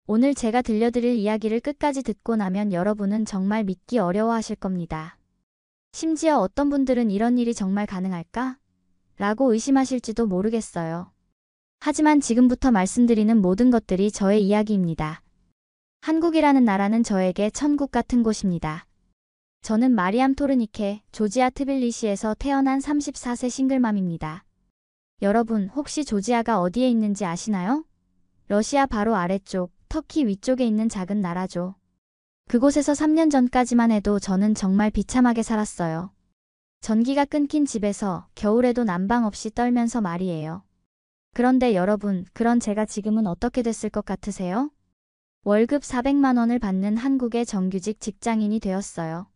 오늘 제가 들려드릴 이야기를 끝까지 듣고 나면 여러분은 정말 믿기 어려워하실 겁니다. 심지어 어떤 분들은 이런 일이 정말 가능할까? 라고 의심하실지도 모르겠어요. 하지만 지금부터 말씀드리는 모든 것들이 저의 이야기입니다. 한국이라는 나라는 저에게 천국 같은 곳입니다. 저는 마리암 토르니케, 조지아 트빌리시에서 태어난 34세 싱글맘입니다. 여러분, 혹시 조지아가 어디에 있는지 아시나요? 러시아 바로 아래쪽, 터키 위쪽에 있는 작은 나라죠. 그곳에서 3년 전까지만 해도 저는 정말 비참하게 살았어요. 전기가 끊긴 집에서 겨울에도 난방 없이 떨면서 말이에요. 그런데 여러분, 그런 제가 지금은 어떻게 됐을 것 같으세요? 월급 400만 원을 받는 한국의 정규직 직장인이 되었어요.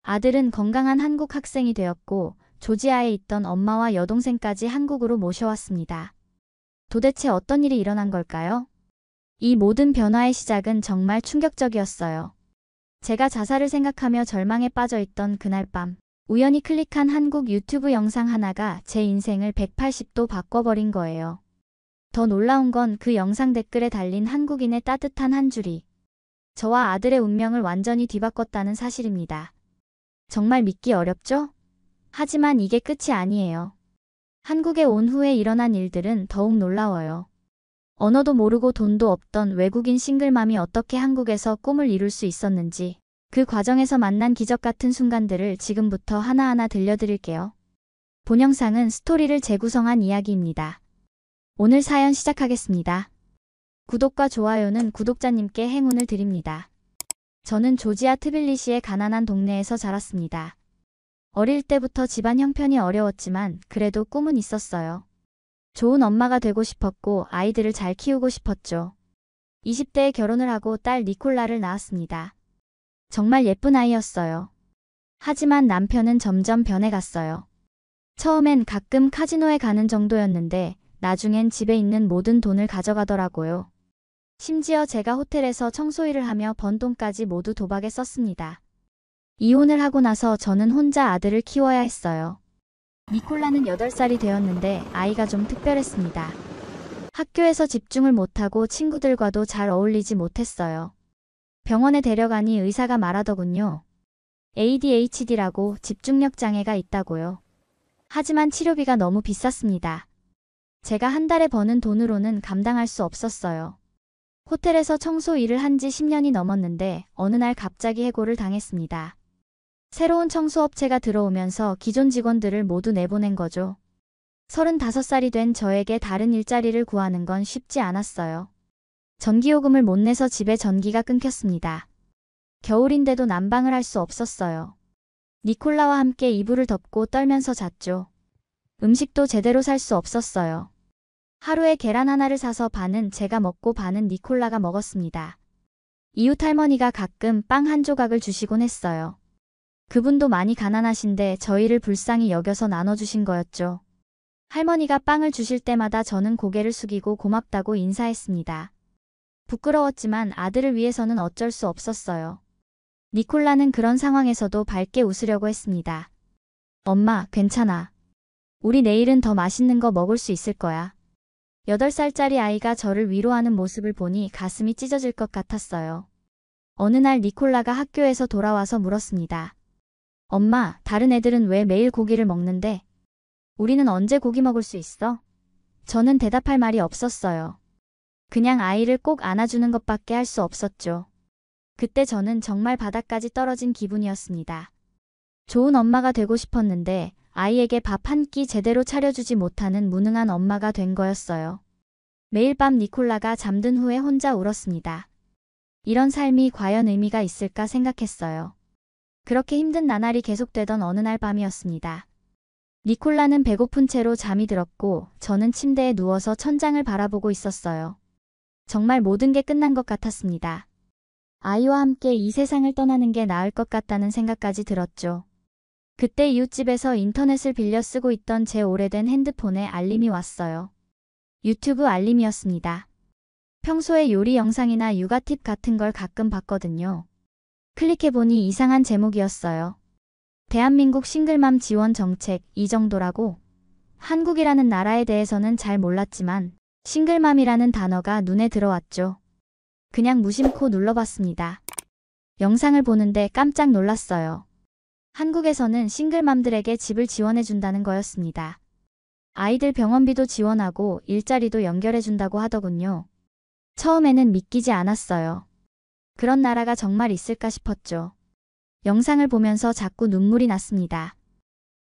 아들은 건강한 한국 학생이 되었고 조지아에 있던 엄마와 여동생까지 한국으로 모셔왔습니다. 도대체 어떤 일이 일어난 걸까요? 이 모든 변화의 시작은 정말 충격적이었어요. 제가 자살을 생각하며 절망에 빠져있던 그날 밤, 우연히 클릭한 한국 유튜브 영상 하나가 제 인생을 180도 바꿔버린 거예요. 더 놀라운 건 그 영상 댓글에 달린 한국인의 따뜻한 한 줄이 저와 아들의 운명을 완전히 뒤바꿨다는 사실입니다. 정말 믿기 어렵죠? 하지만 이게 끝이 아니에요. 한국에 온 후에 일어난 일들은 더욱 놀라워요. 언어도 모르고 돈도 없던 외국인 싱글맘이 어떻게 한국에서 꿈을 이룰 수 있었는지, 그 과정에서 만난 기적 같은 순간들을 지금부터 하나하나 들려드릴게요. 본 영상은 스토리를 재구성한 이야기입니다. 오늘 사연 시작하겠습니다. 구독과 좋아요는 구독자님께 행운을 드립니다. 저는 조지아 트빌리시의 가난한 동네에서 자랐습니다. 어릴 때부터 집안 형편이 어려웠지만 그래도 꿈은 있었어요. 좋은 엄마가 되고 싶었고 아이들을 잘 키우고 싶었죠. 20대에 결혼을 하고 딸 니콜라를 낳았습니다. 정말 예쁜 아이였어요. 하지만 남편은 점점 변해갔어요. 처음엔 가끔 카지노에 가는 정도였는데 나중엔 집에 있는 모든 돈을 가져가더라고요. 심지어 제가 호텔에서 청소일을 하며 번 돈까지 모두 도박에 썼습니다. 이혼을 하고 나서 저는 혼자 아들을 키워야 했어요. 니콜라는 8살이 되었는데 아이가 좀 특별했습니다. 학교에서 집중을 못하고 친구들과도 잘 어울리지 못했어요. 병원에 데려가니 의사가 말하더군요. ADHD라고 집중력 장애가 있다고요. 하지만 치료비가 너무 비쌌습니다. 제가 한 달에 버는 돈으로는 감당할 수 없었어요. 호텔에서 청소 일을 한 지 10년이 넘었는데 어느 날 갑자기 해고를 당했습니다. 새로운 청소업체가 들어오면서 기존 직원들을 모두 내보낸 거죠. 35살이 된 저에게 다른 일자리를 구하는 건 쉽지 않았어요. 전기요금을 못 내서 집에 전기가 끊겼습니다. 겨울인데도 난방을 할 수 없었어요. 니콜라와 함께 이불을 덮고 떨면서 잤죠. 음식도 제대로 살 수 없었어요. 하루에 계란 하나를 사서 반은 제가 먹고 반은 니콜라가 먹었습니다. 이웃 할머니가 가끔 빵 한 조각을 주시곤 했어요. 그분도 많이 가난하신데 저희를 불쌍히 여겨서 나눠주신 거였죠. 할머니가 빵을 주실 때마다 저는 고개를 숙이고 고맙다고 인사했습니다. 부끄러웠지만 아들을 위해서는 어쩔 수 없었어요. 니콜라는 그런 상황에서도 밝게 웃으려고 했습니다. 엄마, 괜찮아. 우리 내일은 더 맛있는 거 먹을 수 있을 거야. 8살짜리 아이가 저를 위로하는 모습을 보니 가슴이 찢어질 것 같았어요. 어느 날 니콜라가 학교에서 돌아와서 물었습니다. 엄마, 다른 애들은 왜 매일 고기를 먹는데? 우리는 언제 고기 먹을 수 있어? 저는 대답할 말이 없었어요. 그냥 아이를 꼭 안아주는 것밖에 할 수 없었죠. 그때 저는 정말 바닥까지 떨어진 기분이었습니다. 좋은 엄마가 되고 싶었는데 아이에게 밥 한 끼 제대로 차려주지 못하는 무능한 엄마가 된 거였어요. 매일 밤 니콜라가 잠든 후에 혼자 울었습니다. 이런 삶이 과연 의미가 있을까 생각했어요. 그렇게 힘든 나날이 계속되던 어느 날 밤이었습니다. 니콜라는 배고픈 채로 잠이 들었고 저는 침대에 누워서 천장을 바라보고 있었어요. 정말 모든 게 끝난 것 같았습니다. 아이와 함께 이 세상을 떠나는 게 나을 것 같다는 생각까지 들었죠. 그때 이웃집에서 인터넷을 빌려 쓰고 있던 제 오래된 핸드폰에 알림이 왔어요. 유튜브 알림이었습니다. 평소에 요리 영상이나 육아 팁 같은 걸 가끔 봤거든요. 클릭해보니 이상한 제목이었어요. 대한민국 싱글맘 지원 정책, 이 정도라고? 한국이라는 나라에 대해서는 잘 몰랐지만 싱글맘이라는 단어가 눈에 들어왔죠. 그냥 무심코 눌러봤습니다. 영상을 보는데 깜짝 놀랐어요. 한국에서는 싱글맘들에게 집을 지원해준다는 거였습니다. 아이들 병원비도 지원하고 일자리도 연결해준다고 하더군요. 처음에는 믿기지 않았어요. 그런 나라가 정말 있을까 싶었죠. 영상을 보면서 자꾸 눈물이 났습니다.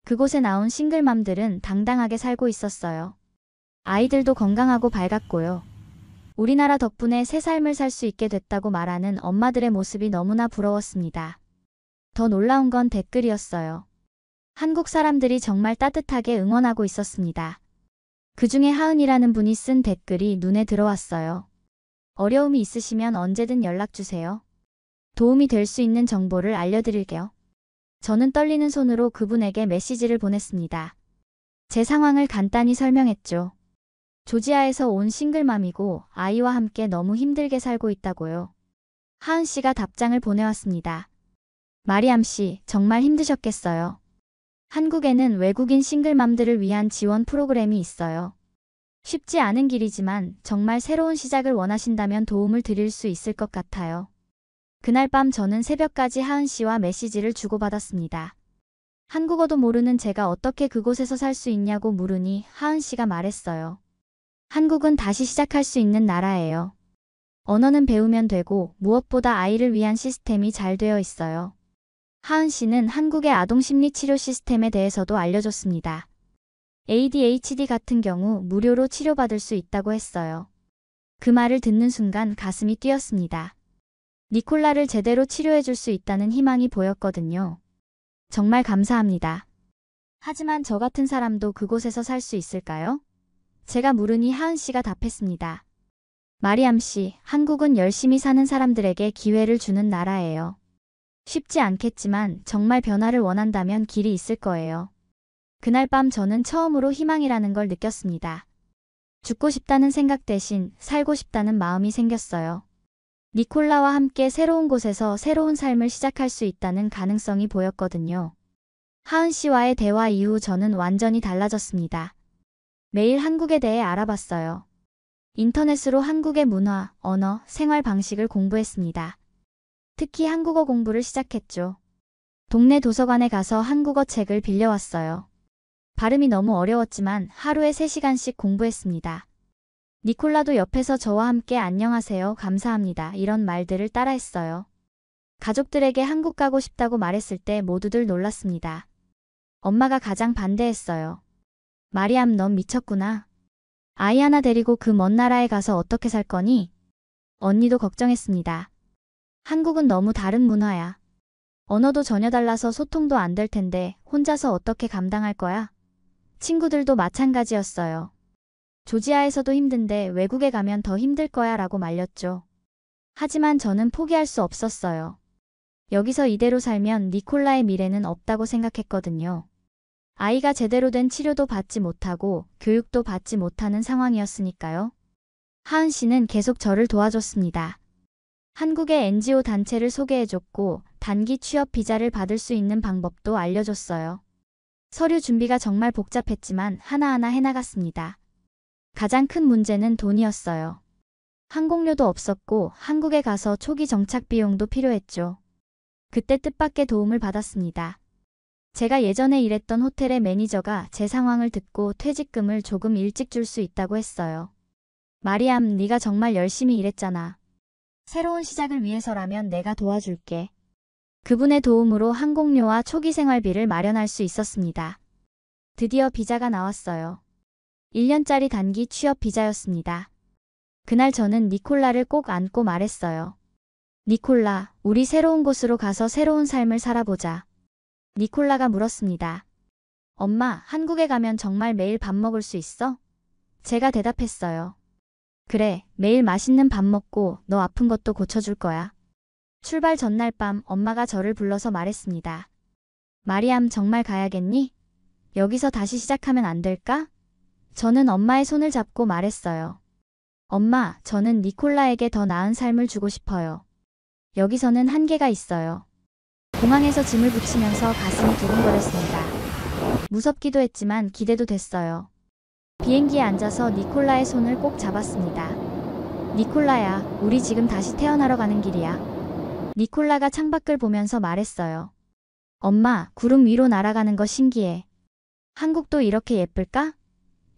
그곳에 나온 싱글맘들은 당당하게 살고 있었어요. 아이들도 건강하고 밝았고요. 우리나라 덕분에 새 삶을 살 수 있게 됐다고 말하는 엄마들의 모습이 너무나 부러웠습니다. 더 놀라운 건 댓글이었어요. 한국 사람들이 정말 따뜻하게 응원하고 있었습니다. 그중에 하은이라는 분이 쓴 댓글이 눈에 들어왔어요. 어려움이 있으시면 언제든 연락주세요. 도움이 될 수 있는 정보를 알려드릴게요. 저는 떨리는 손으로 그분에게 메시지를 보냈습니다. 제 상황을 간단히 설명했죠. 조지아에서 온 싱글맘이고 아이와 함께 너무 힘들게 살고 있다고요. 하은 씨가 답장을 보내왔습니다. 마리암 씨, 정말 힘드셨겠어요. 한국에는 외국인 싱글맘들을 위한 지원 프로그램이 있어요. 쉽지 않은 길이지만 정말 새로운 시작을 원하신다면 도움을 드릴 수 있을 것 같아요. 그날 밤 저는 새벽까지 하은 씨와 메시지를 주고받았습니다. 한국어도 모르는 제가 어떻게 그곳에서 살 수 있냐고 물으니 하은 씨가 말했어요. 한국은 다시 시작할 수 있는 나라예요. 언어는 배우면 되고 무엇보다 아이를 위한 시스템이 잘 되어 있어요. 하은 씨는 한국의 아동심리치료 시스템에 대해서도 알려줬습니다. ADHD 같은 경우 무료로 치료받을 수 있다고 했어요. 그 말을 듣는 순간 가슴이 뛰었습니다. 니콜라를 제대로 치료해줄 수 있다는 희망이 보였거든요. 정말 감사합니다. 하지만 저 같은 사람도 그곳에서 살 수 있을까요? 제가 물으니 하은 씨가 답했습니다. 마리암 씨, 한국은 열심히 사는 사람들에게 기회를 주는 나라예요. 쉽지 않겠지만 정말 변화를 원한다면 길이 있을 거예요. 그날 밤 저는 처음으로 희망이라는 걸 느꼈습니다. 죽고 싶다는 생각 대신 살고 싶다는 마음이 생겼어요. 니콜라와 함께 새로운 곳에서 새로운 삶을 시작할 수 있다는 가능성이 보였거든요. 하은 씨와의 대화 이후 저는 완전히 달라졌습니다. 매일 한국에 대해 알아봤어요. 인터넷으로 한국의 문화, 언어, 생활 방식을 공부했습니다. 특히 한국어 공부를 시작했죠. 동네 도서관에 가서 한국어 책을 빌려왔어요. 발음이 너무 어려웠지만 하루에 3시간씩 공부했습니다. 니콜라도 옆에서 저와 함께 안녕하세요, 감사합니다 이런 말들을 따라했어요. 가족들에게 한국 가고 싶다고 말했을 때 모두들 놀랐습니다. 엄마가 가장 반대했어요. 마리암, 넌 미쳤구나. 아이 하나 데리고 그 먼 나라에 가서 어떻게 살 거니? 언니도 걱정했습니다. 한국은 너무 다른 문화야. 언어도 전혀 달라서 소통도 안 될 텐데 혼자서 어떻게 감당할 거야? 친구들도 마찬가지였어요. 조지아에서도 힘든데 외국에 가면 더 힘들 거야 라고 말렸죠. 하지만 저는 포기할 수 없었어요. 여기서 이대로 살면 니콜라의 미래는 없다고 생각했거든요. 아이가 제대로 된 치료도 받지 못하고 교육도 받지 못하는 상황이었으니까요. 하은 씨는 계속 저를 도와줬습니다. 한국의 NGO 단체를 소개해줬고 단기 취업 비자를 받을 수 있는 방법도 알려줬어요. 서류 준비가 정말 복잡했지만 하나하나 해나갔습니다. 가장 큰 문제는 돈이었어요. 항공료도 없었고 한국에 가서 초기 정착 비용도 필요했죠. 그때 뜻밖의 도움을 받았습니다. 제가 예전에 일했던 호텔의 매니저가 제 상황을 듣고 퇴직금을 조금 일찍 줄 수 있다고 했어요. 마리암, 네가 정말 열심히 일했잖아. 새로운 시작을 위해서라면 내가 도와줄게. 그분의 도움으로 항공료와 초기 생활비를 마련할 수 있었습니다. 드디어 비자가 나왔어요. 1년짜리 단기 취업 비자였습니다. 그날 저는 니콜라를 꼭 안고 말했어요. 니콜라, 우리 새로운 곳으로 가서 새로운 삶을 살아보자. 니콜라가 물었습니다. 엄마, 한국에 가면 정말 매일 밥 먹을 수 있어? 제가 대답했어요. 그래, 매일 맛있는 밥 먹고 너 아픈 것도 고쳐줄 거야. 출발 전날 밤 엄마가 저를 불러서 말했습니다. 마리암, 정말 가야겠니? 여기서 다시 시작하면 안 될까? 저는 엄마의 손을 잡고 말했어요. 엄마, 저는 니콜라에게 더 나은 삶을 주고 싶어요. 여기서는 한계가 있어요. 공항에서 짐을 붙이면서 가슴이 두근거렸습니다. 무섭기도 했지만 기대도 됐어요. 비행기에 앉아서 니콜라의 손을 꼭 잡았습니다. 니콜라야, 우리 지금 다시 태어나러 가는 길이야. 니콜라가 창밖을 보면서 말했어요. 엄마, 구름 위로 날아가는 거 신기해. 한국도 이렇게 예쁠까?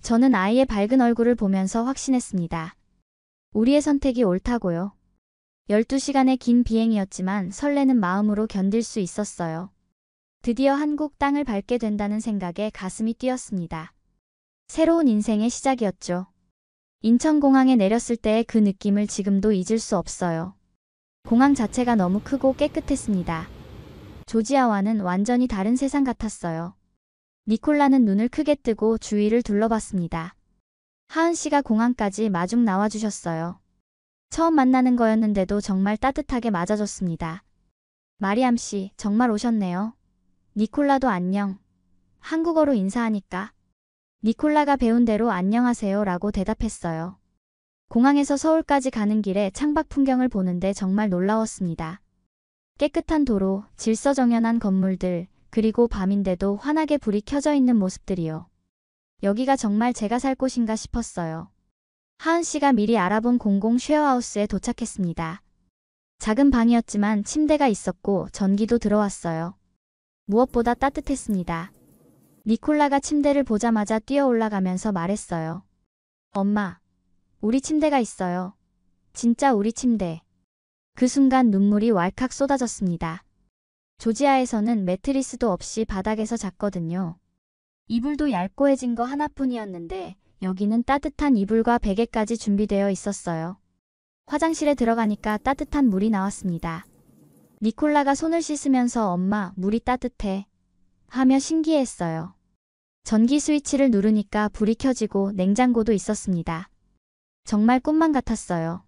저는 아이의 밝은 얼굴을 보면서 확신했습니다. 우리의 선택이 옳다고요. 12시간의 긴 비행이었지만 설레는 마음으로 견딜 수 있었어요. 드디어 한국 땅을 밟게 된다는 생각에 가슴이 뛰었습니다. 새로운 인생의 시작이었죠. 인천공항에 내렸을 때의 그 느낌을 지금도 잊을 수 없어요. 공항 자체가 너무 크고 깨끗했습니다. 조지아와는 완전히 다른 세상 같았어요. 니콜라는 눈을 크게 뜨고 주위를 둘러봤습니다. 하은 씨가 공항까지 마중 나와주셨어요. 처음 만나는 거였는데도 정말 따뜻하게 맞아줬습니다. 마리암 씨, 정말 오셨네요. 니콜라도 안녕. 한국어로 인사하니까. 니콜라가 배운 대로 안녕하세요 라고 대답했어요. 공항에서 서울까지 가는 길에 창밖 풍경을 보는데 정말 놀라웠습니다. 깨끗한 도로, 질서정연한 건물들, 그리고 밤인데도 환하게 불이 켜져 있는 모습들이요. 여기가 정말 제가 살 곳인가 싶었어요. 하은 씨가 미리 알아본 공공 쉐어하우스에 도착했습니다. 작은 방이었지만 침대가 있었고 전기도 들어왔어요. 무엇보다 따뜻했습니다. 니콜라가 침대를 보자마자 뛰어 올라가면서 말했어요. 엄마, 우리 침대가 있어요. 진짜 우리 침대. 그 순간 눈물이 왈칵 쏟아졌습니다. 조지아에서는 매트리스도 없이 바닥에서 잤거든요. 이불도 얇고해진 거 하나뿐이었는데 여기는 따뜻한 이불과 베개까지 준비되어 있었어요. 화장실에 들어가니까 따뜻한 물이 나왔습니다. 니콜라가 손을 씻으면서 엄마, 물이 따뜻해. 하며 신기해했어요. 전기 스위치를 누르니까 불이 켜지고 냉장고도 있었습니다. 정말 꿈만 같았어요.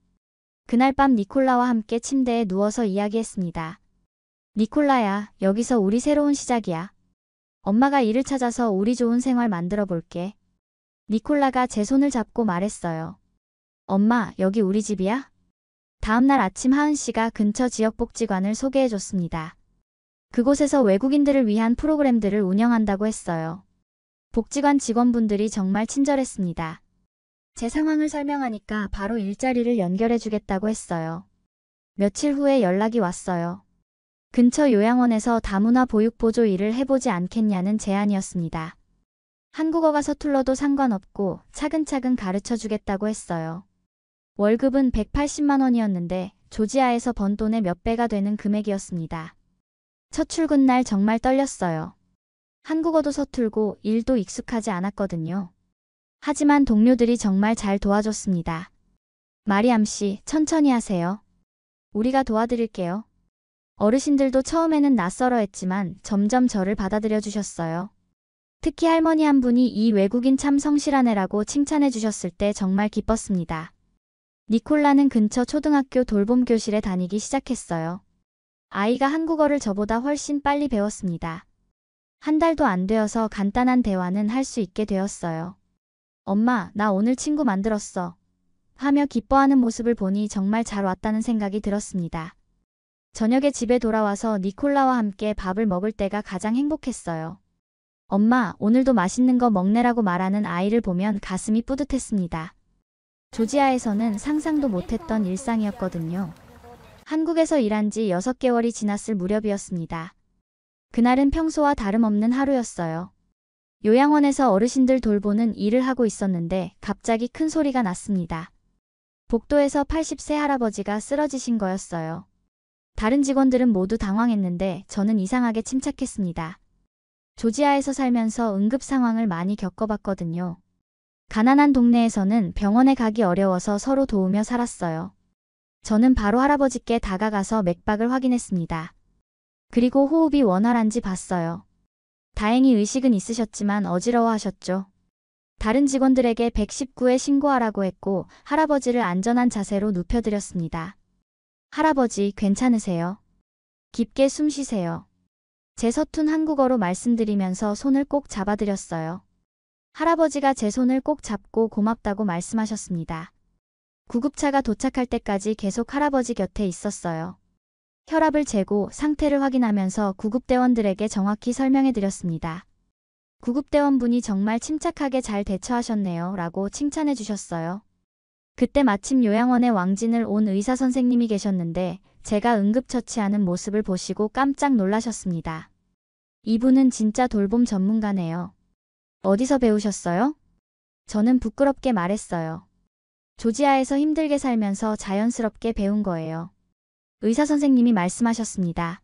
그날 밤 니콜라와 함께 침대에 누워서 이야기했습니다. 니콜라야, 여기서 우리 새로운 시작이야. 엄마가 일을 찾아서 우리 좋은 생활 만들어 볼게. 니콜라가 제 손을 잡고 말했어요. 엄마, 여기 우리 집이야? 다음날 아침 하은 씨가 근처 지역복지관을 소개해줬습니다. 그곳에서 외국인들을 위한 프로그램들을 운영한다고 했어요. 복지관 직원분들이 정말 친절했습니다. 제 상황을 설명하니까 바로 일자리를 연결해주겠다고 했어요. 며칠 후에 연락이 왔어요. 근처 요양원에서 다문화 보육보조 일을 해보지 않겠냐는 제안이었습니다. 한국어가 서툴러도 상관없고 차근차근 가르쳐주겠다고 했어요. 월급은 180만 원이었는데 조지아에서 번 돈의 몇 배가 되는 금액이었습니다. 첫 출근 날 정말 떨렸어요. 한국어도 서툴고 일도 익숙하지 않았거든요. 하지만 동료들이 정말 잘 도와줬습니다. 마리암 씨, 천천히 하세요. 우리가 도와드릴게요. 어르신들도 처음에는 낯설어 했지만 점점 저를 받아들여 주셨어요. 특히 할머니 한 분이 이 외국인 참 성실하네라고 칭찬해 주셨을 때 정말 기뻤습니다. 니콜라는 근처 초등학교 돌봄 교실에 다니기 시작했어요. 아이가 한국어를 저보다 훨씬 빨리 배웠습니다. 한 달도 안 되어서 간단한 대화는 할 수 있게 되었어요. 엄마, 나 오늘 친구 만들었어. 하며 기뻐하는 모습을 보니 정말 잘 왔다는 생각이 들었습니다. 저녁에 집에 돌아와서 니콜라와 함께 밥을 먹을 때가 가장 행복했어요. 엄마, 오늘도 맛있는 거 먹네라고 말하는 아이를 보면 가슴이 뿌듯했습니다. 조지아에서는 상상도 못했던 일상이었거든요. 한국에서 일한 지 6개월이 지났을 무렵이었습니다. 그날은 평소와 다름없는 하루였어요. 요양원에서 어르신들 돌보는 일을 하고 있었는데 갑자기 큰 소리가 났습니다. 복도에서 80세 할아버지가 쓰러지신 거였어요. 다른 직원들은 모두 당황했는데 저는 이상하게 침착했습니다. 조지아에서 살면서 응급 상황을 많이 겪어봤거든요. 가난한 동네에서는 병원에 가기 어려워서 서로 도우며 살았어요. 저는 바로 할아버지께 다가가서 맥박을 확인했습니다. 그리고 호흡이 원활한지 봤어요. 다행히 의식은 있으셨지만 어지러워하셨죠. 다른 직원들에게 119에 신고하라고 했고 할아버지를 안전한 자세로 눕혀드렸습니다. 할아버지, 괜찮으세요? 깊게 숨 쉬세요. 제 서툰 한국어로 말씀드리면서 손을 꼭 잡아드렸어요. 할아버지가 제 손을 꼭 잡고 고맙다고 말씀하셨습니다. 구급차가 도착할 때까지 계속 할아버지 곁에 있었어요. 혈압을 재고 상태를 확인하면서 구급대원들에게 정확히 설명해드렸습니다. 구급대원분이 정말 침착하게 잘 대처하셨네요 라고 칭찬해 주셨어요. 그때 마침 요양원에 왕진을 온 의사 선생님이 계셨는데 제가 응급처치하는 모습을 보시고 깜짝 놀라셨습니다. 이분은 진짜 돌봄 전문가네요. 어디서 배우셨어요? 저는 부끄럽게 말했어요. 조지아에서 힘들게 살면서 자연스럽게 배운 거예요. 의사 선생님이 말씀하셨습니다.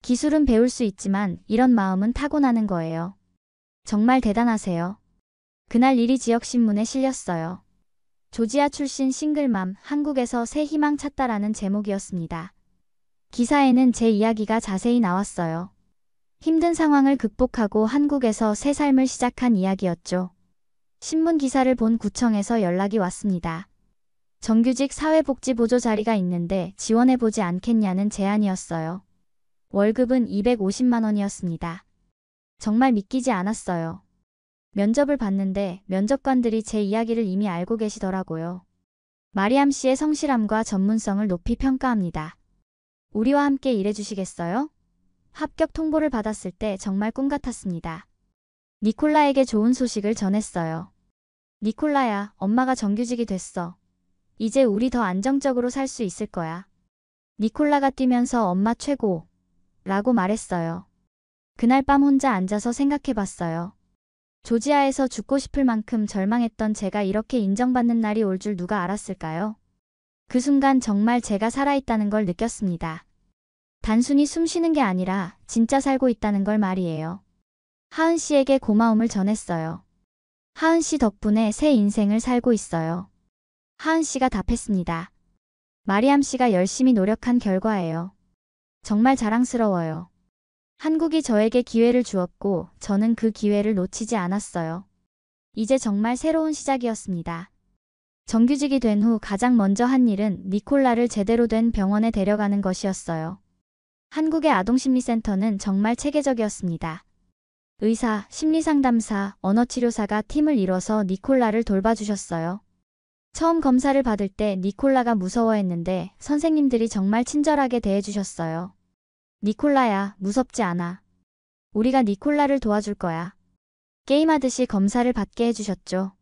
기술은 배울 수 있지만 이런 마음은 타고나는 거예요. 정말 대단하세요. 그날 일이 지역신문에 실렸어요. 조지아 출신 싱글맘, 한국에서 새 희망 찾다라는 제목이었습니다. 기사에는 제 이야기가 자세히 나왔어요. 힘든 상황을 극복하고 한국에서 새 삶을 시작한 이야기였죠. 신문 기사를 본 구청에서 연락이 왔습니다. 정규직 사회복지보조 자리가 있는데 지원해보지 않겠냐는 제안이었어요. 월급은 250만 원이었습니다. 정말 믿기지 않았어요. 면접을 봤는데 면접관들이 제 이야기를 이미 알고 계시더라고요. 마리암 씨의 성실함과 전문성을 높이 평가합니다. 우리와 함께 일해주시겠어요? 합격 통보를 받았을 때 정말 꿈 같았습니다. 니콜라에게 좋은 소식을 전했어요. 니콜라야, 엄마가 정규직이 됐어. 이제 우리 더 안정적으로 살 수 있을 거야. 니콜라가 뛰면서 엄마 최고! 라고 말했어요. 그날 밤 혼자 앉아서 생각해봤어요. 조지아에서 죽고 싶을 만큼 절망했던 제가 이렇게 인정받는 날이 올 줄 누가 알았을까요? 그 순간 정말 제가 살아있다는 걸 느꼈습니다. 단순히 숨 쉬는 게 아니라 진짜 살고 있다는 걸 말이에요. 하은 씨에게 고마움을 전했어요. 하은 씨 덕분에 새 인생을 살고 있어요. 하은 씨가 답했습니다. 마리암 씨가 열심히 노력한 결과예요. 정말 자랑스러워요. 한국이 저에게 기회를 주었고 저는 그 기회를 놓치지 않았어요. 이제 정말 새로운 시작이었습니다. 정규직이 된 후 가장 먼저 한 일은 니콜라를 제대로 된 병원에 데려가는 것이었어요. 한국의 아동심리센터는 정말 체계적이었습니다. 의사, 심리상담사, 언어치료사가 팀을 이뤄서 니콜라를 돌봐주셨어요. 처음 검사를 받을 때 니콜라가 무서워했는데 선생님들이 정말 친절하게 대해주셨어요. 니콜라야, 무섭지 않아. 우리가 니콜라를 도와줄 거야. 게임하듯이 검사를 받게 해주셨죠.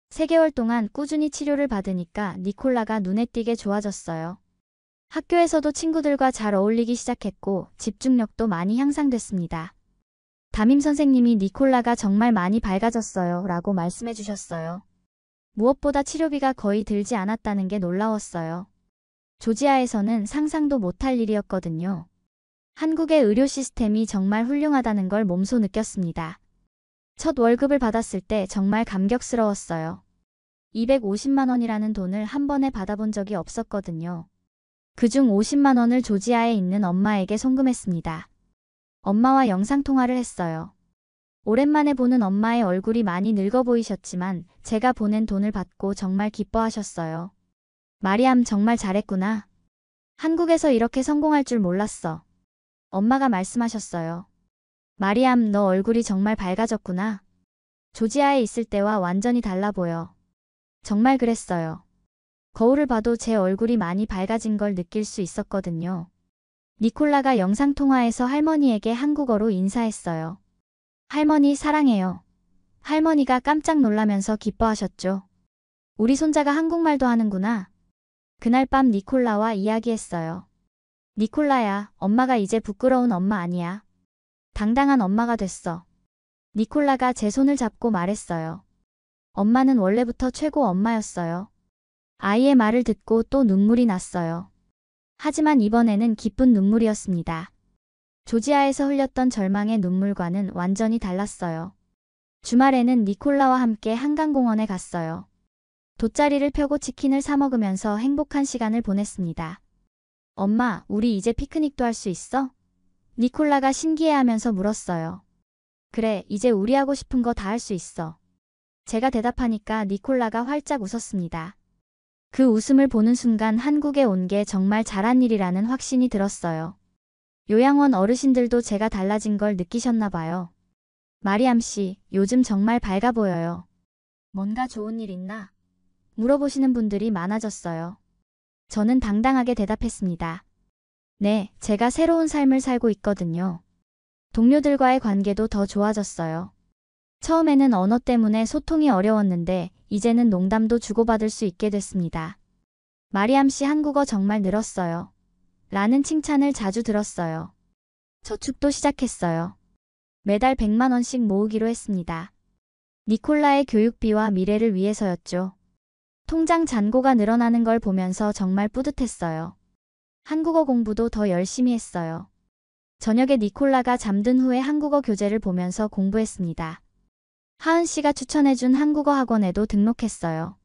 3개월 동안 꾸준히 치료를 받으니까 니콜라가 눈에 띄게 좋아졌어요. 학교에서도 친구들과 잘 어울리기 시작했고 집중력도 많이 향상됐습니다. 담임 선생님이 니콜라가 정말 많이 밝아졌어요 라고 말씀해 주셨어요. 무엇보다 치료비가 거의 들지 않았다는 게 놀라웠어요. 조지아에서는 상상도 못할 일이었거든요. 한국의 의료 시스템이 정말 훌륭하다는 걸 몸소 느꼈습니다. 첫 월급을 받았을 때 정말 감격스러웠어요. 250만 원이라는 돈을 한 번에 받아본 적이 없었거든요. 그중 50만 원을 조지아에 있는 엄마에게 송금했습니다. 엄마와 영상통화를 했어요. 오랜만에 보는 엄마의 얼굴이 많이 늙어 보이셨지만 제가 보낸 돈을 받고 정말 기뻐하셨어요. 마리암 정말 잘했구나. 한국에서 이렇게 성공할 줄 몰랐어. 엄마가 말씀하셨어요. 마리암, 너 얼굴이 정말 밝아졌구나. 조지아에 있을 때와 완전히 달라 보여. 정말 그랬어요. 거울을 봐도 제 얼굴이 많이 밝아진 걸 느낄 수 있었거든요. 니콜라가 영상통화에서 할머니에게 한국어로 인사했어요. 할머니 사랑해요. 할머니가 깜짝 놀라면서 기뻐하셨죠. 우리 손자가 한국말도 하는구나. 그날 밤 니콜라와 이야기했어요. 니콜라야, 엄마가 이제 부끄러운 엄마 아니야. 당당한 엄마가 됐어. 니콜라가 제 손을 잡고 말했어요. 엄마는 원래부터 최고 엄마였어요. 아이의 말을 듣고 또 눈물이 났어요. 하지만 이번에는 기쁜 눈물이었습니다. 조지아에서 흘렸던 절망의 눈물과는 완전히 달랐어요. 주말에는 니콜라와 함께 한강공원에 갔어요. 돗자리를 펴고 치킨을 사 먹으면서 행복한 시간을 보냈습니다. 엄마, 우리 이제 피크닉도 할 수 있어? 니콜라가 신기해하면서 물었어요. 그래, 이제 우리 하고 싶은 거 다 할 수 있어. 제가 대답하니까 니콜라가 활짝 웃었습니다. 그 웃음을 보는 순간 한국에 온 게 정말 잘한 일이라는 확신이 들었어요. 요양원 어르신들도 제가 달라진 걸 느끼셨나 봐요. 마리암 씨, 요즘 정말 밝아 보여요. 뭔가 좋은 일 있나? 물어보시는 분들이 많아졌어요. 저는 당당하게 대답했습니다. 네, 제가 새로운 삶을 살고 있거든요. 동료들과의 관계도 더 좋아졌어요. 처음에는 언어 때문에 소통이 어려웠는데 이제는 농담도 주고받을 수 있게 됐습니다. 마리암 씨 한국어 정말 늘었어요. 라는 칭찬을 자주 들었어요. 저축도 시작했어요. 매달 100만 원씩 모으기로 했습니다. 니콜라의 교육비와 미래를 위해서였죠. 통장 잔고가 늘어나는 걸 보면서 정말 뿌듯했어요. 한국어 공부도 더 열심히 했어요. 저녁에 니콜라가 잠든 후에 한국어 교재를 보면서 공부했습니다. 하은 씨가 추천해준 한국어 학원에도 등록했어요.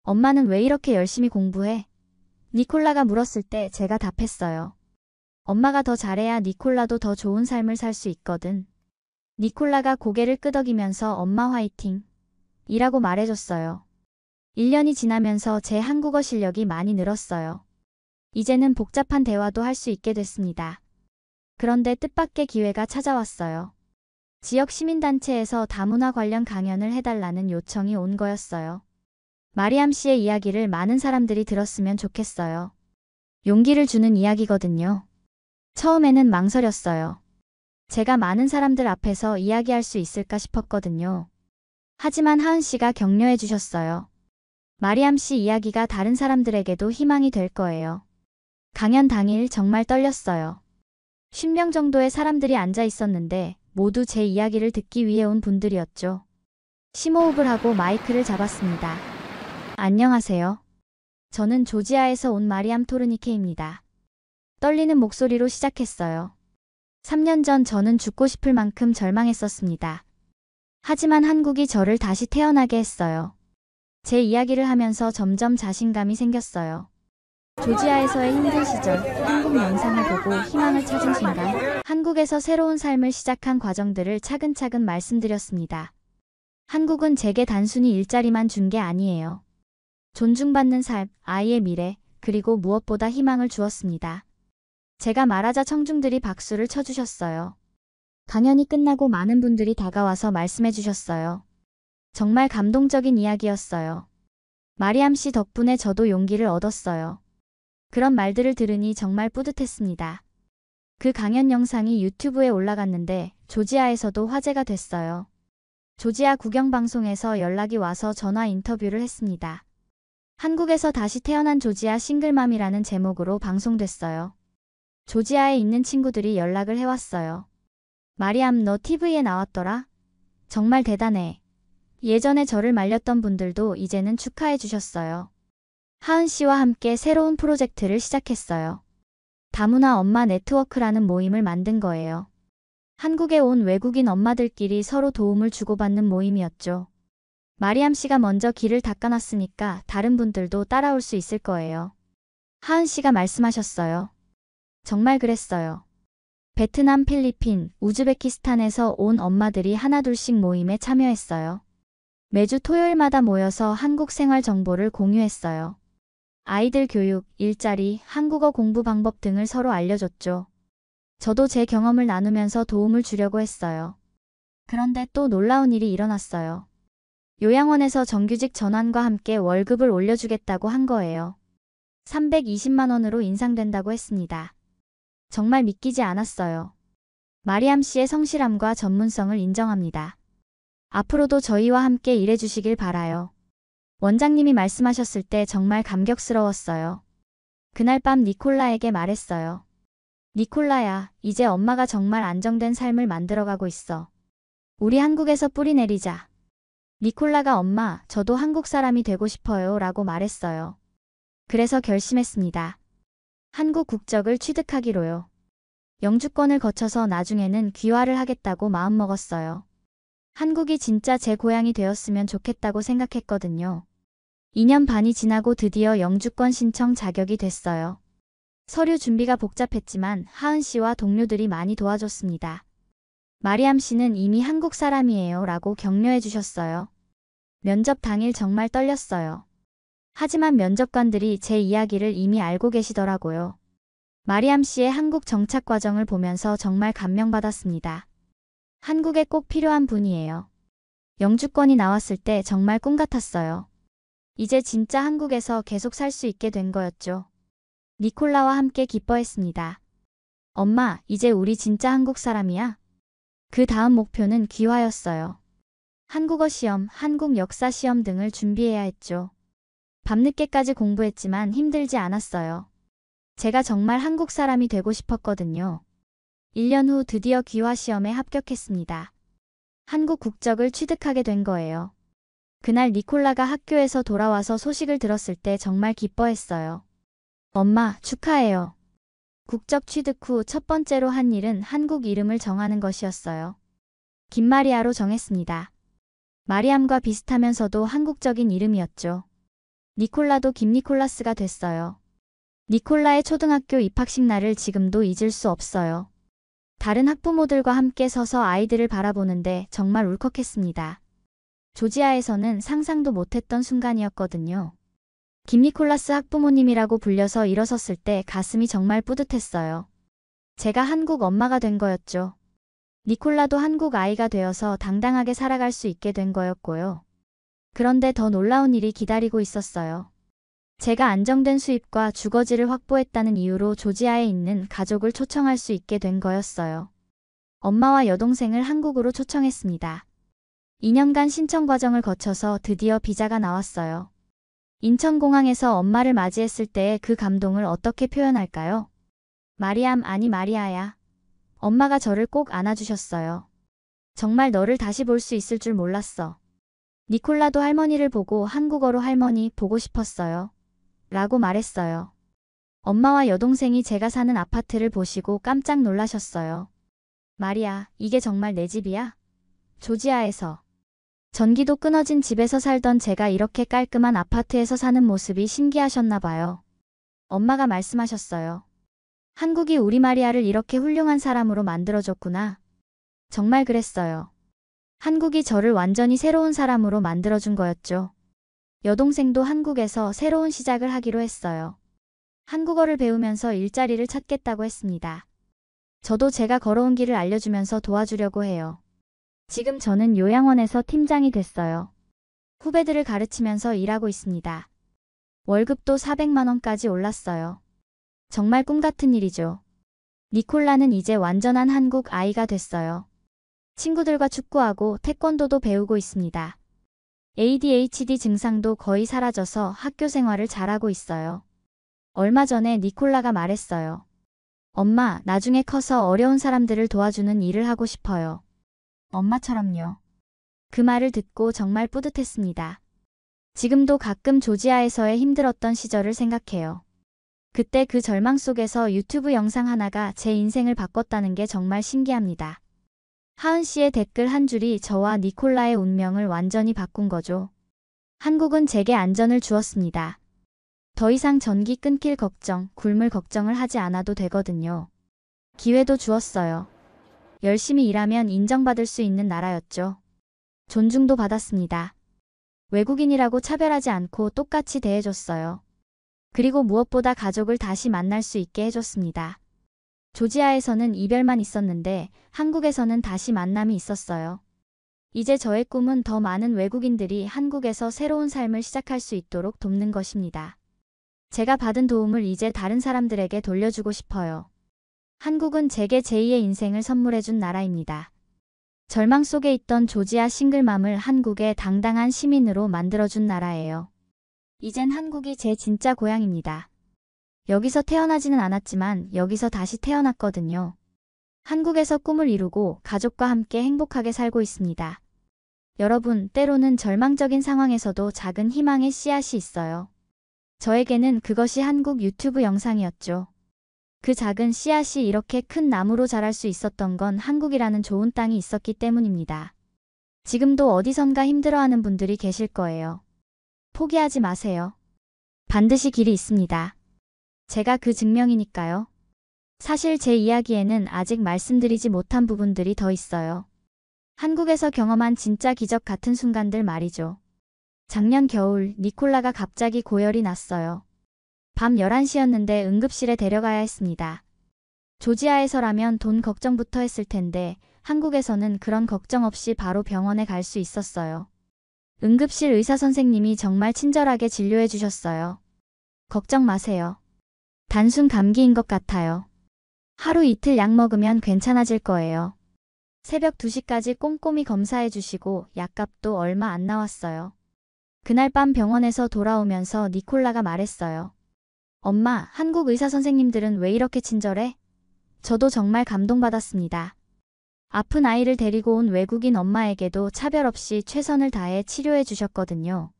엄마는 왜 이렇게 열심히 공부해? 니콜라가 물었을 때 제가 답했어요. 엄마가 더 잘해야 니콜라도 더 좋은 삶을 살 수 있거든. 니콜라가 고개를 끄덕이면서 엄마 화이팅! 이라고 말해줬어요. 1년이 지나면서 제 한국어 실력이 많이 늘었어요. 이제는 복잡한 대화도 할 수 있게 됐습니다. 그런데 뜻밖의 기회가 찾아왔어요. 지역 시민단체에서 다문화 관련 강연을 해달라는 요청이 온 거였어요. 마리암 씨의 이야기를 많은 사람들이 들었으면 좋겠어요. 용기를 주는 이야기거든요. 처음에는 망설였어요. 제가 많은 사람들 앞에서 이야기할 수 있을까 싶었거든요. 하지만 하은 씨가 격려해 주셨어요. 마리암 씨 이야기가 다른 사람들에게도 희망이 될 거예요. 강연 당일 정말 떨렸어요. 10명 정도의 사람들이 앉아 있었는데 모두 제 이야기를 듣기 위해 온 분들이었죠. 심호흡을 하고 마이크를 잡았습니다. 안녕하세요. 저는 조지아에서 온 마리암 토르니케입니다. 떨리는 목소리로 시작했어요. 3년 전 저는 죽고 싶을 만큼 절망했었습니다. 하지만 한국이 저를 다시 태어나게 했어요. 제 이야기를 하면서 점점 자신감이 생겼어요. 조지아에서의 힘든 시절, 한국 영상을 보고 희망을 찾은 순간, 한국에서 새로운 삶을 시작한 과정들을 차근차근 말씀드렸습니다. 한국은 제게 단순히 일자리만 준 게 아니에요. 존중받는 삶, 아이의 미래, 그리고 무엇보다 희망을 주었습니다. 제가 말하자 청중들이 박수를 쳐주셨어요. 강연이 끝나고 많은 분들이 다가와서 말씀해 주셨어요. 정말 감동적인 이야기였어요. 마리암 씨 덕분에 저도 용기를 얻었어요. 그런 말들을 들으니 정말 뿌듯했습니다. 그 강연 영상이 유튜브에 올라갔는데 조지아에서도 화제가 됐어요. 조지아 국영방송에서 연락이 와서 전화 인터뷰를 했습니다. 한국에서 다시 태어난 조지아 싱글맘이라는 제목으로 방송됐어요. 조지아에 있는 친구들이 연락을 해왔어요. 마리암 너 TV에 나왔더라? 정말 대단해. 예전에 저를 말렸던 분들도 이제는 축하해 주셨어요. 하은 씨와 함께 새로운 프로젝트를 시작했어요. 다문화 엄마 네트워크라는 모임을 만든 거예요. 한국에 온 외국인 엄마들끼리 서로 도움을 주고받는 모임이었죠. 마리암 씨가 먼저 길을 닦아놨으니까 다른 분들도 따라올 수 있을 거예요. 하은 씨가 말씀하셨어요. 정말 그랬어요. 베트남, 필리핀, 우즈베키스탄에서 온 엄마들이 하나둘씩 모임에 참여했어요. 매주 토요일마다 모여서 한국 생활 정보를 공유했어요. 아이들 교육, 일자리, 한국어 공부 방법 등을 서로 알려줬죠. 저도 제 경험을 나누면서 도움을 주려고 했어요. 그런데 또 놀라운 일이 일어났어요. 요양원에서 정규직 전환과 함께 월급을 올려주겠다고 한 거예요. 320만 원으로 인상된다고 했습니다. 정말 믿기지 않았어요. 마리암 씨의 성실함과 전문성을 인정합니다. 앞으로도 저희와 함께 일해주시길 바라요. 원장님이 말씀하셨을 때 정말 감격스러웠어요. 그날 밤 니콜라에게 말했어요. 니콜라야, 이제 엄마가 정말 안정된 삶을 만들어가고 있어. 우리 한국에서 뿌리 내리자. 니콜라가 엄마, 저도 한국 사람이 되고 싶어요 라고 말했어요. 그래서 결심했습니다. 한국 국적을 취득하기로요. 영주권을 거쳐서 나중에는 귀화를 하겠다고 마음먹었어요. 한국이 진짜 제 고향이 되었으면 좋겠다고 생각했거든요. 2년 반이 지나고 드디어 영주권 신청 자격이 됐어요. 서류 준비가 복잡했지만 하은 씨와 동료들이 많이 도와줬습니다. 마리암 씨는 이미 한국 사람이에요 라고 격려해 주셨어요. 면접 당일 정말 떨렸어요. 하지만 면접관들이 제 이야기를 이미 알고 계시더라고요. 마리암 씨의 한국 정착 과정을 보면서 정말 감명받았습니다. 한국에 꼭 필요한 분이에요. 영주권이 나왔을 때 정말 꿈 같았어요. 이제 진짜 한국에서 계속 살 수 있게 된 거였죠. 니콜라와 함께 기뻐했습니다. 엄마, 이제 우리 진짜 한국 사람이야? 그 다음 목표는 귀화였어요. 한국어 시험, 한국 역사 시험 등을 준비해야 했죠. 밤늦게까지 공부했지만 힘들지 않았어요. 제가 정말 한국 사람이 되고 싶었거든요. 1년 후 드디어 귀화 시험에 합격했습니다. 한국 국적을 취득하게 된 거예요. 그날 니콜라가 학교에서 돌아와서 소식을 들었을 때 정말 기뻐했어요. 엄마, 축하해요. 국적 취득 후 첫 번째로 한 일은 한국 이름을 정하는 것이었어요. 김마리아로 정했습니다. 마리암과 비슷하면서도 한국적인 이름이었죠. 니콜라도 김니콜라스가 됐어요. 니콜라의 초등학교 입학식 날을 지금도 잊을 수 없어요. 다른 학부모들과 함께 서서 아이들을 바라보는데 정말 울컥했습니다. 조지아에서는 상상도 못했던 순간이었거든요. 김니콜라스 학부모님이라고 불려서 일어섰을 때 가슴이 정말 뿌듯했어요. 제가 한국 엄마가 된 거였죠. 니콜라도 한국 아이가 되어서 당당하게 살아갈 수 있게 된 거였고요. 그런데 더 놀라운 일이 기다리고 있었어요. 제가 안정된 수입과 주거지를 확보했다는 이유로 조지아에 있는 가족을 초청할 수 있게 된 거였어요. 엄마와 여동생을 한국으로 초청했습니다. 2년간 신청 과정을 거쳐서 드디어 비자가 나왔어요. 인천공항에서 엄마를 맞이했을 때의 그 감동을 어떻게 표현할까요? 마리암, 아니 마리아야. 엄마가 저를 꼭 안아주셨어요. 정말 너를 다시 볼 수 있을 줄 몰랐어. 니콜라도 할머니를 보고 한국어로 할머니 보고 싶었어요. 라고 말했어요. 엄마와 여동생이 제가 사는 아파트를 보시고 깜짝 놀라셨어요. 마리아, 이게 정말 내 집이야? 조지아에서. 전기도 끊어진 집에서 살던 제가 이렇게 깔끔한 아파트에서 사는 모습이 신기하셨나 봐요. 엄마가 말씀하셨어요. 한국이 우리 마리아를 이렇게 훌륭한 사람으로 만들어줬구나. 정말 그랬어요. 한국이 저를 완전히 새로운 사람으로 만들어준 거였죠. 여동생도 한국에서 새로운 시작을 하기로 했어요. 한국어를 배우면서 일자리를 찾겠다고 했습니다. 저도 제가 걸어온 길을 알려주면서 도와주려고 해요. 지금 저는 요양원에서 팀장이 됐어요. 후배들을 가르치면서 일하고 있습니다. 월급도 400만 원까지 올랐어요. 정말 꿈 같은 일이죠. 니콜라는 이제 완전한 한국 아이가 됐어요. 친구들과 축구하고 태권도도 배우고 있습니다. ADHD 증상도 거의 사라져서 학교 생활을 잘하고 있어요. 얼마 전에 니콜라가 말했어요. 엄마, 나중에 커서 어려운 사람들을 도와주는 일을 하고 싶어요. 엄마처럼요. 그 말을 듣고 정말 뿌듯했습니다. 지금도 가끔 조지아에서의 힘들었던 시절을 생각해요. 그때 그 절망 속에서 유튜브 영상 하나가 제 인생을 바꿨다는 게 정말 신기합니다. 하은 씨의 댓글 한 줄이 저와 니콜라의 운명을 완전히 바꾼 거죠. 한국은 제게 안전을 주었습니다. 더 이상 전기 끊길 걱정, 굶을 걱정을 하지 않아도 되거든요. 기회도 주었어요. 열심히 일하면 인정받을 수 있는 나라였죠. 존중도 받았습니다. 외국인이라고 차별하지 않고 똑같이 대해줬어요. 그리고 무엇보다 가족을 다시 만날 수 있게 해줬습니다. 조지아에서는 이별만 있었는데 한국에서는 다시 만남이 있었어요. 이제 저의 꿈은 더 많은 외국인들이 한국에서 새로운 삶을 시작할 수 있도록 돕는 것입니다. 제가 받은 도움을 이제 다른 사람들에게 돌려주고 싶어요. 한국은 제게 제2의 인생을 선물해준 나라입니다. 절망 속에 있던 조지아 싱글맘을 한국의 당당한 시민으로 만들어준 나라예요. 이젠 한국이 제 진짜 고향입니다. 여기서 태어나지는 않았지만 여기서 다시 태어났거든요. 한국에서 꿈을 이루고 가족과 함께 행복하게 살고 있습니다. 여러분, 때로는 절망적인 상황에서도 작은 희망의 씨앗이 있어요. 저에게는 그것이 한국 유튜브 영상이었죠. 그 작은 씨앗이 이렇게 큰 나무로 자랄 수 있었던 건 한국이라는 좋은 땅이 있었기 때문입니다. 지금도 어디선가 힘들어하는 분들이 계실 거예요. 포기하지 마세요. 반드시 길이 있습니다. 제가 그 증명이니까요. 사실 제 이야기에는 아직 말씀드리지 못한 부분들이 더 있어요. 한국에서 경험한 진짜 기적 같은 순간들 말이죠. 작년 겨울 니콜라가 갑자기 고열이 났어요. 밤 11시였는데 응급실에 데려가야 했습니다. 조지아에서라면 돈 걱정부터 했을 텐데 한국에서는 그런 걱정 없이 바로 병원에 갈 수 있었어요. 응급실 의사 선생님이 정말 친절하게 진료해 주셨어요. 걱정 마세요. 단순 감기인 것 같아요. 하루 이틀 약 먹으면 괜찮아질 거예요. 새벽 2시까지 꼼꼼히 검사해 주시고 약값도 얼마 안 나왔어요. 그날 밤 병원에서 돌아오면서 니콜라가 말했어요. 엄마, 한국 의사 선생님들은 왜 이렇게 친절해? 저도 정말 감동받았습니다. 아픈 아이를 데리고 온 외국인 엄마에게도 차별 없이 최선을 다해 치료해 주셨거든요.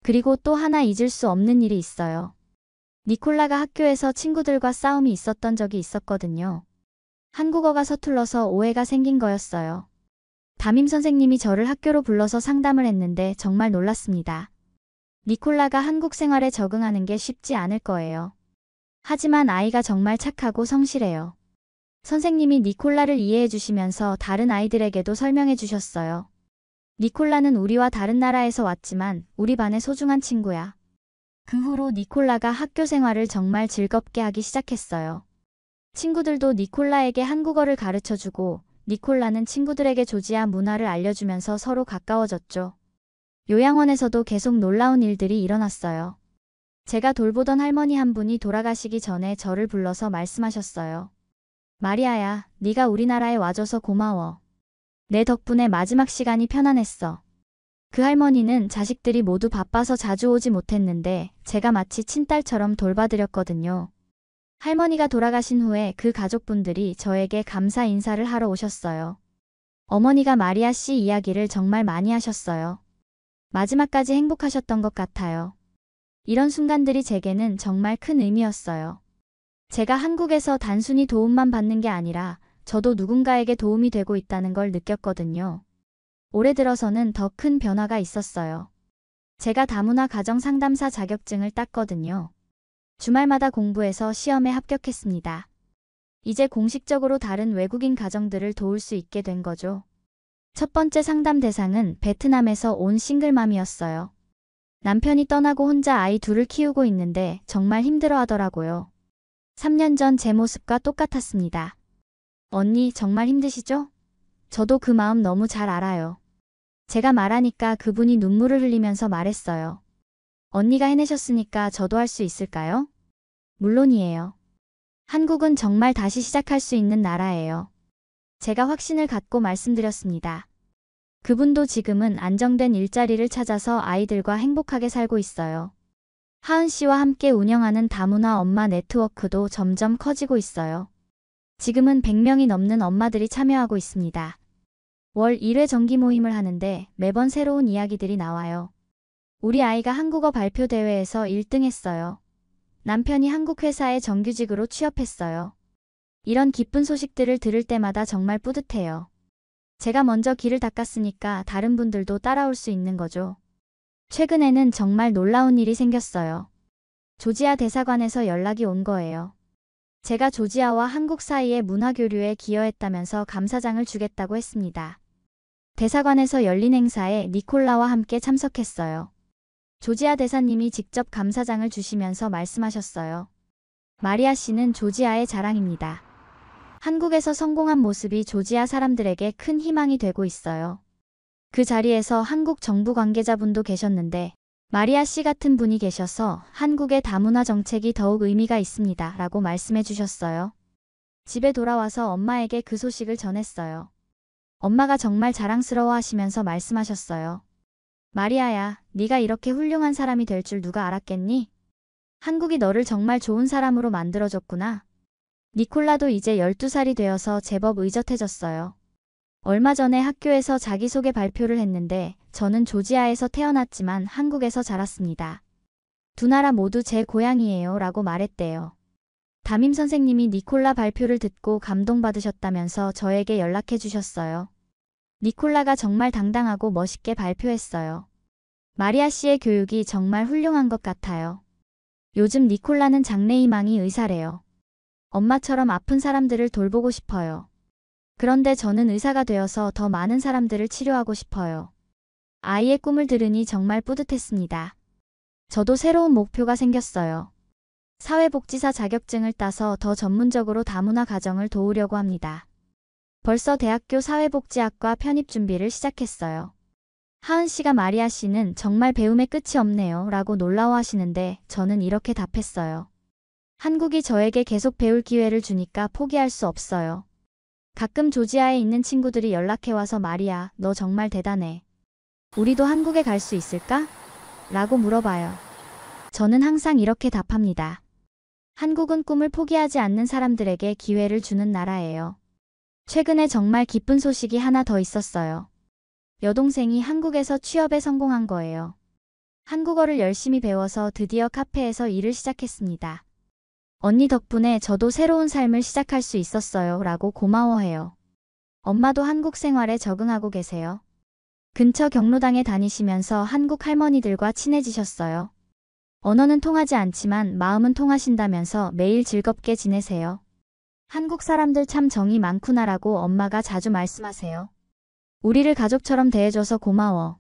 그리고 또 하나 잊을 수 없는 일이 있어요. 니콜라가 학교에서 친구들과 싸움이 있었던 적이 있었거든요. 한국어가 서툴러서 오해가 생긴 거였어요. 담임 선생님이 저를 학교로 불러서 상담을 했는데 정말 놀랐습니다. 니콜라가 한국 생활에 적응하는 게 쉽지 않을 거예요. 하지만 아이가 정말 착하고 성실해요. 선생님이 니콜라를 이해해 주시면서 다른 아이들에게도 설명해 주셨어요. 니콜라는 우리와 다른 나라에서 왔지만 우리 반의 소중한 친구야. 그 후로 니콜라가 학교 생활을 정말 즐겁게 하기 시작했어요. 친구들도 니콜라에게 한국어를 가르쳐주고 니콜라는 친구들에게 조지아 문화를 알려주면서 서로 가까워졌죠. 요양원에서도 계속 놀라운 일들이 일어났어요. 제가 돌보던 할머니 한 분이 돌아가시기 전에 저를 불러서 말씀하셨어요. 마리아야, 네가 우리나라에 와줘서 고마워. 내 덕분에 마지막 시간이 편안했어. 그 할머니는 자식들이 모두 바빠서 자주 오지 못했는데 제가 마치 친딸처럼 돌봐드렸거든요. 할머니가 돌아가신 후에 그 가족분들이 저에게 감사 인사를 하러 오셨어요. 어머니가 마리아 씨 이야기를 정말 많이 하셨어요. 마지막까지 행복하셨던 것 같아요. 이런 순간들이 제게는 정말 큰 의미였어요. 제가 한국에서 단순히 도움만 받는 게 아니라 저도 누군가에게 도움이 되고 있다는 걸 느꼈거든요. 올해 들어서는 더 큰 변화가 있었어요. 제가 다문화 가정 상담사 자격증을 땄거든요. 주말마다 공부해서 시험에 합격했습니다. 이제 공식적으로 다른 외국인 가정들을 도울 수 있게 된 거죠. 첫 번째 상담 대상은 베트남에서 온 싱글맘이었어요. 남편이 떠나고 혼자 아이 둘을 키우고 있는데 정말 힘들어 하더라고요. 3년 전 제 모습과 똑같았습니다. 언니, 정말 힘드시죠? 저도 그 마음 너무 잘 알아요. 제가 말하니까 그분이 눈물을 흘리면서 말했어요. 언니가 해내셨으니까 저도 할 수 있을까요? 물론이에요. 한국은 정말 다시 시작할 수 있는 나라예요. 제가 확신을 갖고 말씀드렸습니다. 그분도 지금은 안정된 일자리를 찾아서 아이들과 행복하게 살고 있어요. 하은 씨와 함께 운영하는 다문화 엄마 네트워크도 점점 커지고 있어요. 지금은 100명이 넘는 엄마들이 참여하고 있습니다. 월 1회 정기 모임을 하는데 매번 새로운 이야기들이 나와요. 우리 아이가 한국어 발표 대회에서 1등 했어요. 남편이 한국 회사에 정규직으로 취업했어요. 이런 기쁜 소식들을 들을 때마다 정말 뿌듯해요. 제가 먼저 길을 닦았으니까 다른 분들도 따라올 수 있는 거죠. 최근에는 정말 놀라운 일이 생겼어요. 조지아 대사관에서 연락이 온 거예요. 제가 조지아와 한국 사이의 문화교류에 기여했다면서 감사장을 주겠다고 했습니다. 대사관에서 열린 행사에 니콜라와 함께 참석했어요. 조지아 대사님이 직접 감사장을 주시면서 말씀하셨어요. 마리아 씨는 조지아의 자랑입니다. 한국에서 성공한 모습이 조지아 사람들에게 큰 희망이 되고 있어요. 그 자리에서 한국 정부 관계자분도 계셨는데 마리아 씨 같은 분이 계셔서 한국의 다문화 정책이 더욱 의미가 있습니다. 라고 말씀해 주셨어요. 집에 돌아와서 엄마에게 그 소식을 전했어요. 엄마가 정말 자랑스러워 하시면서 말씀하셨어요. 마리아야, 네가 이렇게 훌륭한 사람이 될 줄 누가 알았겠니? 한국이 너를 정말 좋은 사람으로 만들어줬구나. 니콜라도 이제 12살이 되어서 제법 의젓해졌어요. 얼마 전에 학교에서 자기소개 발표를 했는데 저는 조지아에서 태어났지만 한국에서 자랐습니다. 두 나라 모두 제 고향이에요 라고 말했대요. 담임 선생님이 니콜라 발표를 듣고 감동받으셨다면서 저에게 연락해 주셨어요. 니콜라가 정말 당당하고 멋있게 발표했어요. 마리아 씨의 교육이 정말 훌륭한 것 같아요. 요즘 니콜라는 장래희망이 의사래요. 엄마처럼 아픈 사람들을 돌보고 싶어요. 그런데 저는 의사가 되어서 더 많은 사람들을 치료하고 싶어요. 아이의 꿈을 들으니 정말 뿌듯했습니다. 저도 새로운 목표가 생겼어요. 사회복지사 자격증을 따서 더 전문적으로 다문화 가정을 도우려고 합니다. 벌써 대학교 사회복지학과 편입 준비를 시작했어요. 하은 씨가 마리아 씨는 정말 배움의 끝이 없네요 라고 놀라워하시는데 저는 이렇게 답했어요. 한국이 저에게 계속 배울 기회를 주니까 포기할 수 없어요. 가끔 조지아에 있는 친구들이 연락해와서 마리아, 너 정말 대단해. 우리도 한국에 갈 수 있을까? 라고 물어봐요. 저는 항상 이렇게 답합니다. 한국은 꿈을 포기하지 않는 사람들에게 기회를 주는 나라예요. 최근에 정말 기쁜 소식이 하나 더 있었어요. 여동생이 한국에서 취업에 성공한 거예요. 한국어를 열심히 배워서 드디어 카페에서 일을 시작했습니다. 언니 덕분에 저도 새로운 삶을 시작할 수 있었어요. 라고 고마워해요. 엄마도 한국 생활에 적응하고 계세요. 근처 경로당에 다니시면서 한국 할머니들과 친해지셨어요. 언어는 통하지 않지만 마음은 통하신다면서 매일 즐겁게 지내세요. 한국 사람들 참 정이 많구나라고 엄마가 자주 말씀하세요. 우리를 가족처럼 대해줘서 고마워.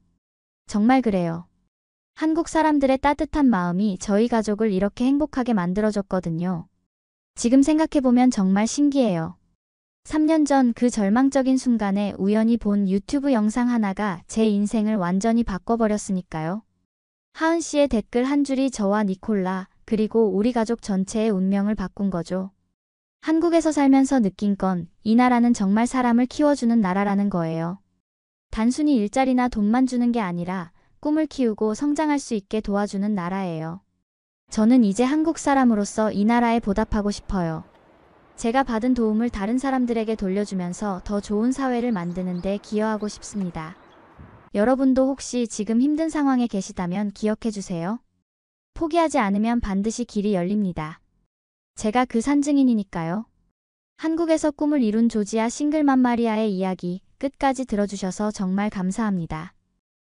정말 그래요. 한국 사람들의 따뜻한 마음이 저희 가족을 이렇게 행복하게 만들어줬거든요. 지금 생각해보면 정말 신기해요. 3년 전 그 절망적인 순간에 우연히 본 유튜브 영상 하나가 제 인생을 완전히 바꿔버렸으니까요. 하은 씨의 댓글 한 줄이 저와 니콜라, 그리고 우리 가족 전체의 운명을 바꾼 거죠. 한국에서 살면서 느낀 건 이 나라는 정말 사람을 키워주는 나라라는 거예요. 단순히 일자리나 돈만 주는 게 아니라 꿈을 키우고 성장할 수 있게 도와주는 나라예요. 저는 이제 한국 사람으로서 이 나라에 보답하고 싶어요. 제가 받은 도움을 다른 사람들에게 돌려주면서 더 좋은 사회를 만드는 데 기여하고 싶습니다. 여러분도 혹시 지금 힘든 상황에 계시다면 기억해 주세요. 포기하지 않으면 반드시 길이 열립니다. 제가 그 산증인이니까요. 한국에서 꿈을 이룬 조지아 싱글맘 마리아의 이야기 끝까지 들어주셔서 정말 감사합니다.